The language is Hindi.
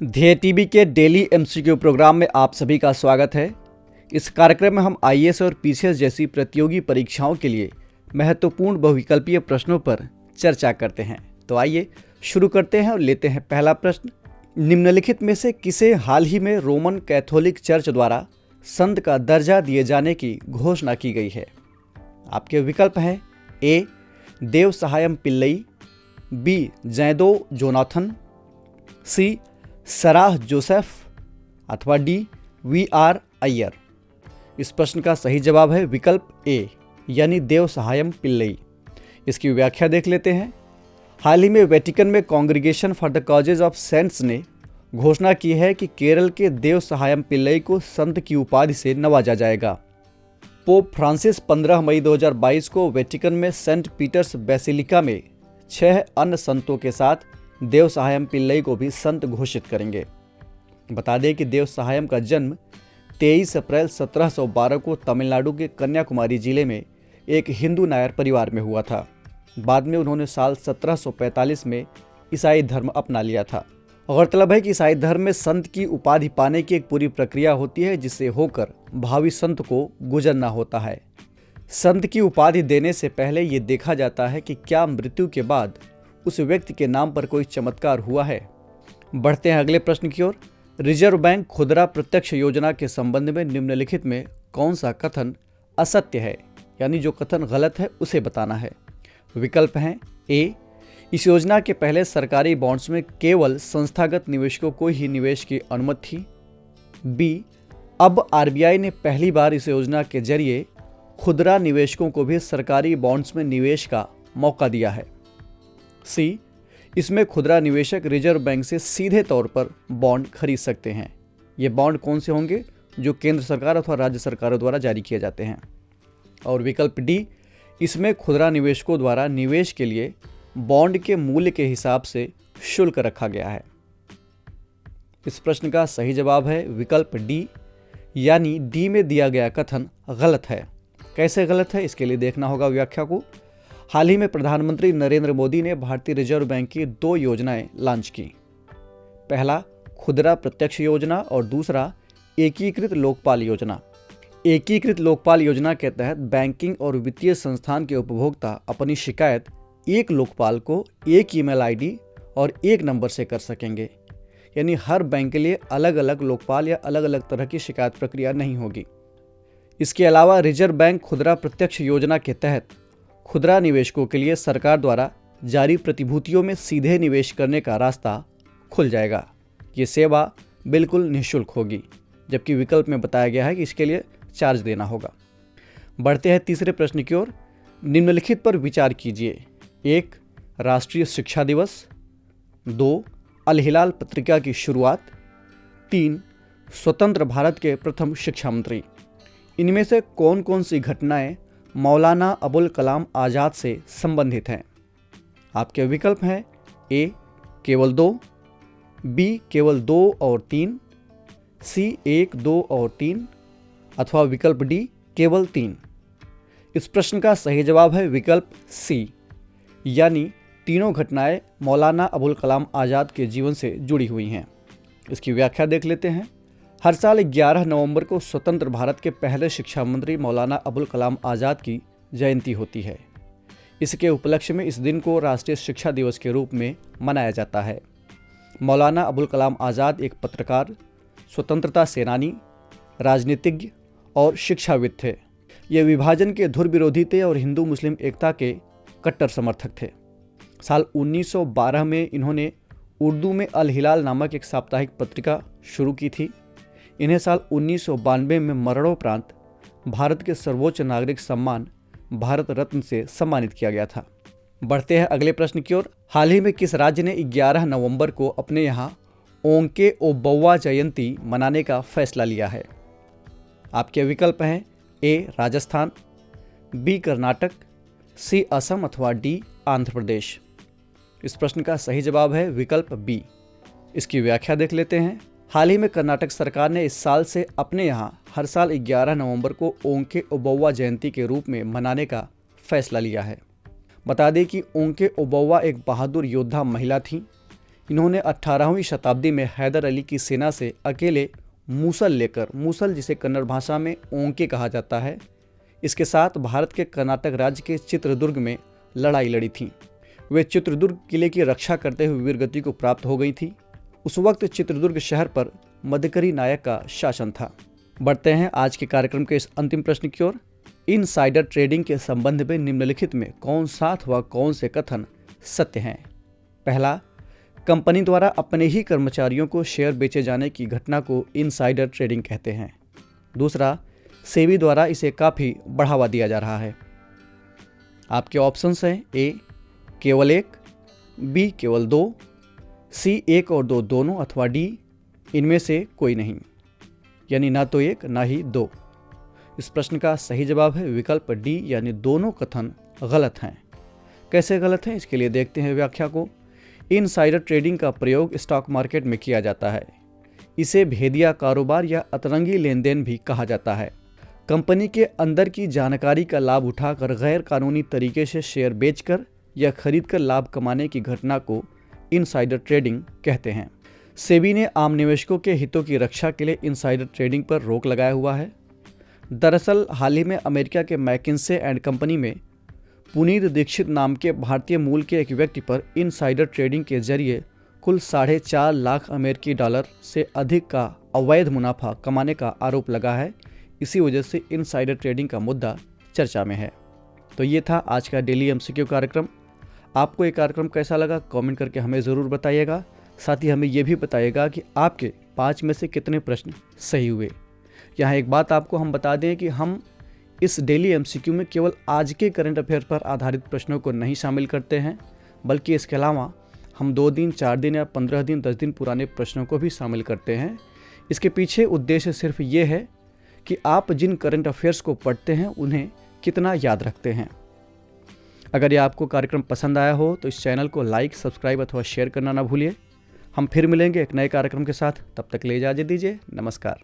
ध्येय टीवी के डेली एमसीक्यू प्रोग्राम में आप सभी का स्वागत है। इस कार्यक्रम में हम आईएएस और पीसीएस जैसी प्रतियोगी परीक्षाओं के लिए महत्वपूर्ण बहुविकल्पीय प्रश्नों पर चर्चा करते हैं। तो आइए शुरू करते हैं और लेते हैं पहला प्रश्न। निम्नलिखित में से किसे हाल ही में रोमन कैथोलिक चर्च द्वारा संत का दर्जा दिए जाने की घोषणा की गई है? आपके विकल्प हैं ए देव सहायम पिल्लई, बी जैदो जोनाथन, सी सराह जोसेफ अथवा डी वी आर अय्यर। इस प्रश्न का सही जवाब है विकल्प ए यानी देव सहायम पिल्लई। इसकी व्याख्या देख लेते हैं। हाल ही में वेटिकन में congregation for the causes of cents ने घोषणा की है कि केरल के देव सहायम पिल्लई को संत की उपाधि से नवाजा जाएगा। पोप फ्रांसिस 15 मई 2022 को वेटिकन में सेंट पीटर्स बेसिलिका में 6 अन्य संतों के साथ देव सहायम पिल्लई को भी संत घोषित करेंगे। बता दें कि देव सहायम का जन्म 23 अप्रैल 1712 को तमिलनाडु के कन्याकुमारी जिले में एक हिंदू नायर परिवार में हुआ था। बाद में उन्होंने साल 1745 में ईसाई धर्म अपना लिया था। गौरतलब है कि ईसाई धर्म में संत की उपाधि पाने की एक पूरी प्रक्रिया होती है, जिससे होकर भावी संत को गुजरना होता है। संत की उपाधि देने से पहले ये देखा जाता है कि क्या मृत्यु के बाद उस व्यक्ति के नाम पर कोई चमत्कार हुआ है। बढ़ते हैं अगले प्रश्न की ओर। रिजर्व बैंक खुदरा प्रत्यक्ष योजना के संबंध में निम्नलिखित में कौन सा कथन असत्य है, यानी जो कथन गलत है उसे बताना है। विकल्प हैं ए इस योजना के पहले सरकारी बॉन्ड्स में केवल संस्थागत निवेशकों को ही निवेश की अनुमति थी, बी अब आरबीआई ने पहली बार इस योजना के जरिए खुदरा निवेशकों को भी सरकारी बॉन्ड्स में निवेश का मौका दिया है, सी इसमें खुदरा निवेशक रिजर्व बैंक से सीधे तौर पर बॉन्ड खरीद सकते हैं। ये बॉन्ड कौन से होंगे? जो केंद्र सरकार अथवा राज्य सरकारों द्वारा जारी किए जाते हैं। और विकल्प डी इसमें खुदरा निवेशकों द्वारा निवेश के लिए बॉन्ड के मूल्य के हिसाब से शुल्क रखा गया है। इस प्रश्न का सही जवाब है विकल्प डी यानी डी में दिया गया कथन गलत है। कैसे गलत है, इसके लिए देखना होगा व्याख्या को। हाल ही में प्रधानमंत्री नरेंद्र मोदी ने भारतीय रिजर्व बैंक की 2 योजनाएं लॉन्च की। पहला खुदरा प्रत्यक्ष योजना और दूसरा एकीकृत लोकपाल योजना। एकीकृत लोकपाल योजना के तहत बैंकिंग और वित्तीय संस्थान के उपभोक्ता अपनी शिकायत एक लोकपाल को एक ईमेल आईडी और एक नंबर से कर सकेंगे, यानी हर बैंक के लिए अलग अलग लोकपाल या अलग अलग तरह की शिकायत प्रक्रिया नहीं होगी। इसके अलावा रिजर्व बैंक खुदरा प्रत्यक्ष योजना के तहत खुदरा निवेशकों के लिए सरकार द्वारा जारी प्रतिभूतियों में सीधे निवेश करने का रास्ता खुल जाएगा। ये सेवा बिल्कुल निःशुल्क होगी, जबकि विकल्प में बताया गया है कि इसके लिए चार्ज देना होगा। बढ़ते हैं तीसरे प्रश्न की ओर। निम्नलिखित पर विचार कीजिए। 1 राष्ट्रीय शिक्षा दिवस, 2 अल हिलाल पत्रिका की शुरुआत, 3 स्वतंत्र भारत के प्रथम शिक्षा मंत्री। इनमें से कौन कौन सी घटनाएं मौलाना अबुल कलाम आज़ाद से संबंधित हैं? आपके विकल्प हैं ए केवल 2, बी केवल 2 और 3, सी 1, 2 और 3 अथवा विकल्प डी केवल 3। इस प्रश्न का सही जवाब है विकल्प सी यानी तीनों घटनाएं मौलाना अबुल कलाम आज़ाद के जीवन से जुड़ी हुई हैं। इसकी व्याख्या देख लेते हैं। हर साल 11 नवंबर को स्वतंत्र भारत के पहले शिक्षा मंत्री मौलाना अबुल कलाम आज़ाद की जयंती होती है। इसके उपलक्ष्य में इस दिन को राष्ट्रीय शिक्षा दिवस के रूप में मनाया जाता है। मौलाना अबुल कलाम आज़ाद एक पत्रकार, स्वतंत्रता सेनानी, राजनीतिज्ञ और शिक्षाविद थे। ये विभाजन के धुर विरोधी थे और हिंदू मुस्लिम एकता के कट्टर समर्थक थे। साल 1912 में इन्होंने उर्दू में अल हिलाल नामक एक साप्ताहिक पत्रिका शुरू की थी। इन्हें साल 1992 में मरणोपरांत भारत के सर्वोच्च नागरिक सम्मान भारत रत्न से सम्मानित किया गया था। बढ़ते हैं अगले प्रश्न की ओर। हाल ही में किस राज्य ने 11 नवंबर को अपने यहाँ ओंके ओबव्वा जयंती मनाने का फैसला लिया है? आपके विकल्प हैं ए राजस्थान, बी कर्नाटक, सी असम अथवा डी आंध्र प्रदेश। इस प्रश्न का सही जवाब है विकल्प बी। इसकी व्याख्या देख लेते हैं। हाल ही में कर्नाटक सरकार ने इस साल से अपने यहाँ हर साल 11 नवंबर को ओंके ओबव्वा जयंती के रूप में मनाने का फैसला लिया है। बता दें कि ओंके ओबव्वा एक बहादुर योद्धा महिला थीं। इन्होंने 18वीं शताब्दी में हैदर अली की सेना से अकेले मूसल लेकर, मूसल जिसे कन्नड़ भाषा में ओंके कहा जाता है, इसके साथ भारत के कर्नाटक राज्य के चित्रदुर्ग में लड़ाई लड़ी थी। वे चित्रदुर्ग किले की रक्षा करते हुए वीरगति को प्राप्त हो गई थी। उस वक्त चित्रदुर्ग शहर पर मदकरी नायक का शासन था। बढ़ते हैं आज के कार्यक्रम के इस अंतिम प्रश्न की ओर। इनसाइडर ट्रेडिंग के संबंध में निम्नलिखित में कौन सा अथवा कौन से कथन सत्य हैं? पहला, कंपनी द्वारा अपने ही कर्मचारियों को शेयर बेचे जाने की घटना को इनसाइडर ट्रेडिंग कहते हैं। दूसरा, सेबी द्वारा इसे काफ़ी बढ़ावा दिया जा रहा है। आपके ऑप्शंस हैं ए केवल 1, बी केवल 2, सी 1 और 2 दोनों, अथवा डी इनमें से कोई नहीं, यानी ना तो 1 ना ही 2। इस प्रश्न का सही जवाब है विकल्प डी, यानी दोनों कथन गलत हैं। कैसे गलत हैं, इसके लिए देखते हैं व्याख्या को। इनसाइडर ट्रेडिंग का प्रयोग स्टॉक मार्केट में किया जाता है। इसे भेदिया कारोबार या अतरंगी लेन देन भी कहा जाता है। कंपनी के अंदर की जानकारी का लाभ उठाकर गैर कानूनी तरीके से शेयर बेचकर या खरीदकर लाभ कमाने की घटना को इनसाइडर ट्रेडिंग कहते हैं। सेबी ने आम निवेशकों के हितों की रक्षा के लिए इनसाइडर ट्रेडिंग पर रोक लगाया हुआ है। दरअसल हाल ही में अमेरिका के मैकिन्से एंड कंपनी में पुनीत दीक्षित नाम के भारतीय मूल के एक व्यक्ति पर इनसाइडर ट्रेडिंग के जरिए कुल 4.5 लाख अमेरिकी डॉलर से अधिक का अवैध मुनाफा कमाने का आरोप लगा है। इसी वजह से इनसाइडर ट्रेडिंग का मुद्दा चर्चा में है। तो ये था आज का डेली एमसीक्यू कार्यक्रम। आपको ये कार्यक्रम कैसा लगा कमेंट करके हमें ज़रूर बताइएगा। साथ ही हमें ये भी बताइएगा कि आपके 5 में से कितने प्रश्न सही हुए। यहाँ एक बात आपको हम बता दें कि हम इस डेली एमसीक्यू में केवल आज के करंट अफेयर पर आधारित प्रश्नों को नहीं शामिल करते हैं, बल्कि इसके अलावा हम 2 दिन, 4 दिन या 15 दिन, 10 दिन पुराने प्रश्नों को भी शामिल करते हैं। इसके पीछे उद्देश्य सिर्फ ये है कि आप जिन करंट अफेयर्स को पढ़ते हैं उन्हें कितना याद रखते हैं। अगर ये आपको कार्यक्रम पसंद आया हो तो इस चैनल को लाइक, सब्सक्राइब अथवा शेयर करना ना भूलिए। हम फिर मिलेंगे एक नए कार्यक्रम के साथ। तब तक ले इजाज़त दीजिए। नमस्कार।